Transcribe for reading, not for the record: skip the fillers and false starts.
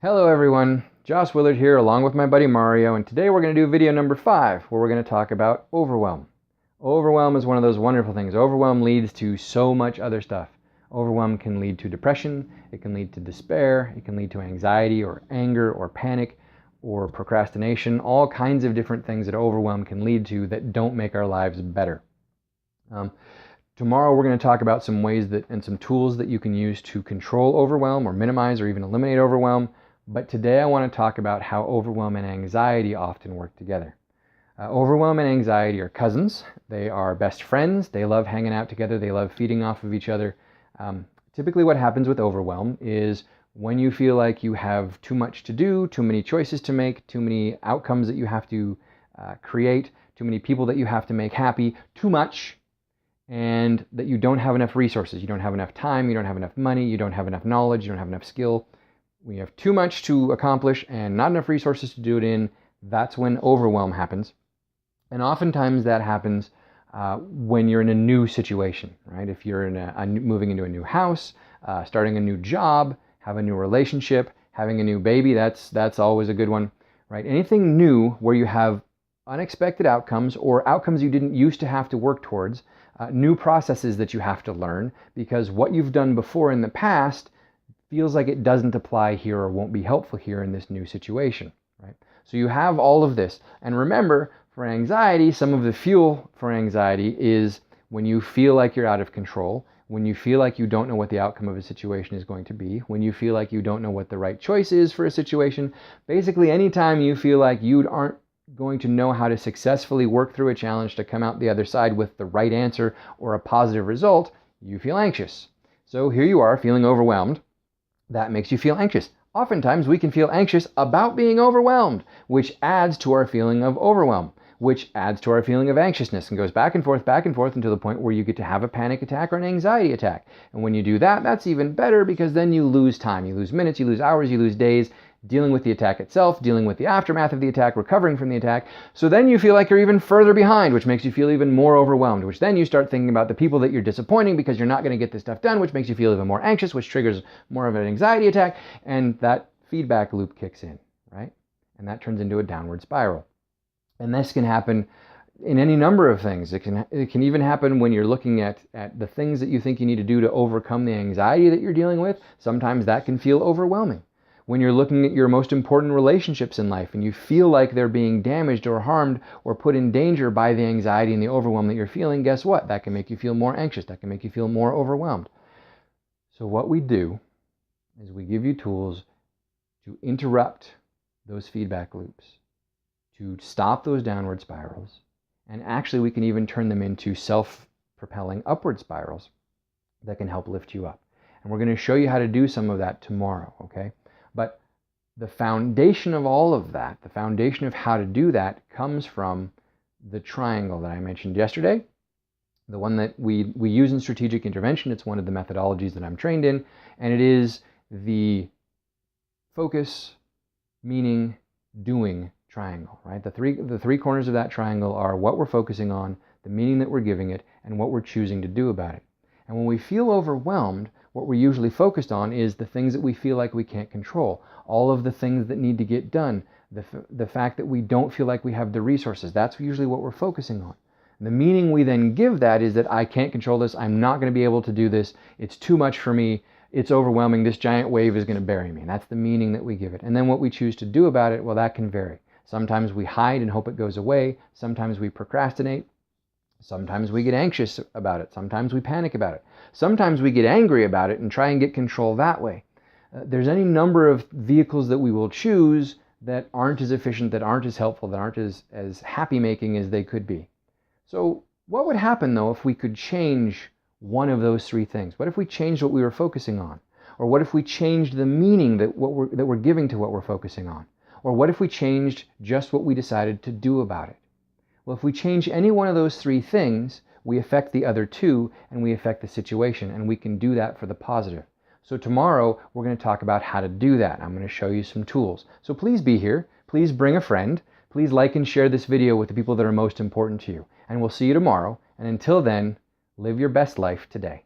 Hello everyone, Josh Willard here along with my buddy Mario, and today we're going to do video number 5 where we're going to talk about overwhelm. Overwhelm is one of those wonderful things. Overwhelm leads to so much other stuff. Overwhelm can lead to depression, it can lead to despair, it can lead to anxiety or anger or panic or procrastination, all kinds of different things that overwhelm can lead to that don't make our lives better. Tomorrow we're going to talk about some ways and some tools that you can use to control overwhelm or minimize or even eliminate overwhelm. But today I want to talk about how overwhelm and anxiety often work together. Overwhelm and anxiety are cousins. They are best friends. They love hanging out together. They love feeding off of each other. Typically what happens with overwhelm is when you feel like you have too much to do, too many choices to make, too many outcomes that you have to create, too many people that you have to make happy, too much, and that you don't have enough resources. You don't have enough time, you don't have enough money, you don't have enough knowledge, you don't have enough skill. We have too much to accomplish and not enough resources to do it in. That's when overwhelm happens. And oftentimes that happens when you're in a new situation, right? If you're moving into a new house, starting a new job, have a new relationship, having a new baby, that's always a good one, right? Anything new where you have unexpected outcomes or outcomes you didn't used to have to work towards, new processes that you have to learn because what you've done before in the past feels like it doesn't apply here or won't be helpful here in this new situation, right? So you have all of this. And remember, for anxiety, some of the fuel for anxiety is when you feel like you're out of control, when you feel like you don't know what the outcome of a situation is going to be, when you feel like you don't know what the right choice is for a situation. Basically, anytime you feel like you aren't going to know how to successfully work through a challenge to come out the other side with the right answer or a positive result, you feel anxious. So here you are feeling overwhelmed. That makes you feel anxious. Oftentimes we can feel anxious about being overwhelmed, which adds to our feeling of overwhelm, which adds to our feeling of anxiousness and goes back and forth until the point where you get to have a panic attack or an anxiety attack. And when you do that, that's even better because then you lose time. You lose minutes, you lose hours, you lose days dealing with the attack itself, dealing with the aftermath of the attack, recovering from the attack. So then you feel like you're even further behind, which makes you feel even more overwhelmed, which then you start thinking about the people that you're disappointing because you're not going to get this stuff done, which makes you feel even more anxious, which triggers more of an anxiety attack, and that feedback loop kicks in, right? And that turns into a downward spiral. And this can happen in any number of things. It can even happen when you're looking at the things that you think you need to do to overcome the anxiety that you're dealing with. Sometimes that can feel overwhelming. When you're looking at your most important relationships in life and you feel like they're being damaged or harmed or put in danger by the anxiety and the overwhelm that you're feeling, guess what? That can make you feel more anxious. That can make you feel more overwhelmed. So what we do is we give you tools to interrupt those feedback loops, to stop those downward spirals, and actually we can even turn them into self-propelling upward spirals that can help lift you up. And we're going to show you how to do some of that tomorrow, okay? But the foundation of all of that, the foundation of how to do that comes from the triangle that I mentioned yesterday, the one that we use in strategic intervention. It's one of the methodologies that I'm trained in, and it is the focus, meaning, doing triangle, right? The three corners of that triangle are what we're focusing on, the meaning that we're giving it, and what we're choosing to do about it. And when we feel overwhelmed, what we're usually focused on is the things that we feel like we can't control, all of the things that need to get done, the fact that we don't feel like we have the resources. That's usually what we're focusing on. And the meaning we then give that is that I can't control this, I'm not going to be able to do this, it's too much for me, it's overwhelming, this giant wave is going to bury me. And that's the meaning that we give it. And then what we choose to do about it, well, that can vary. Sometimes we hide and hope it goes away, sometimes we procrastinate, sometimes we get anxious about it. Sometimes we panic about it. Sometimes we get angry about it and try and get control that way. There's any number of vehicles that we will choose that aren't as efficient, that aren't as helpful, that aren't as happy-making as they could be. So what would happen, though, if we could change one of those three things? What if we changed what we were focusing on? Or what if we changed the meaning that we're giving to what we're focusing on? Or what if we changed just what we decided to do about it? Well, if we change any one of those three things, we affect the other two and we affect the situation, and we can do that for the positive. So tomorrow we're going to talk about how to do that. I'm going to show you some tools. So please be here. Please bring a friend. Please like and share this video with the people that are most important to you. And we'll see you tomorrow. And until then, live your best life today.